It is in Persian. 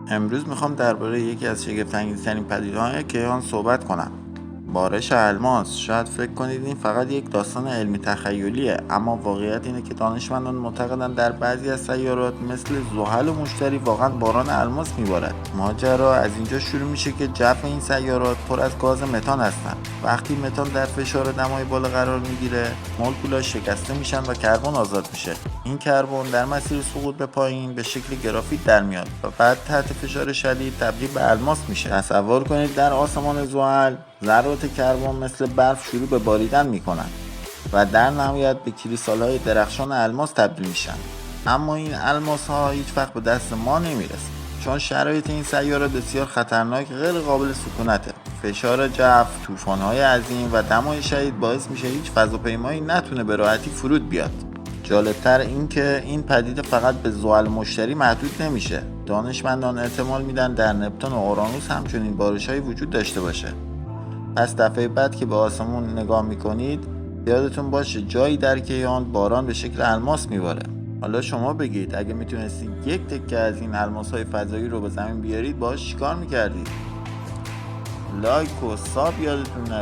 امروز میخوام درباره یکی از شگفت‌انگیزترین پدیده‌های کیهان صحبت کنم. بارش الماس. شاید فکر کنید این فقط یک داستان علمی تخیلیه، اما واقعیت اینه که دانشمندان معتقدند در بعضی از سیارات مثل زحل و مشتری واقعا باران الماس میبارد. ماجرا از اینجا شروع میشه که جو این سیارات پر از گاز متان هستن. وقتی متان در فشار و دمای بالا قرار میگیره، مولکولاش شکسته میشن و کربن آزاد میشه. این کربن در مسیر سقوط به پایین به شکل گرافیت در میاد و بعد تحت فشار شدید تبدیل به الماس میشه. تصور کنید در آسمان زحل ذرات کربن مثل برف شروع به باریدن میکنن و در نهایت به کریستال‌های درخشان الماس تبدیل میشن. اما این الماس ها هیچ وقت به دست ما نمیرسه، چون شرایط این سیاره بسیار خطرناک، غیر قابل سکونته. فشار جو، طوفان‌های عظیم و دمای شدید باعث میشه هیچ فضاپیمایی نتونه به راحتی فرود بیاد. جالبتر این که این پدیده فقط به زحل مشتری محدود نمیشه. دانشمندان احتمال میدن در نپتون و اورانوس همچنین بارش‌هایی وجود داشته باشه. پس دفعه بعد که به آسمون نگاه میکنید یادتون باشه جایی در کیهان باران به شکل الماس میباره. حالا شما بگید اگه میتونستید یک تکه از این الماس‌های فضایی رو به زمین بیارید باهاش چیکار میکردید؟ لایک و ساب یادتون نره.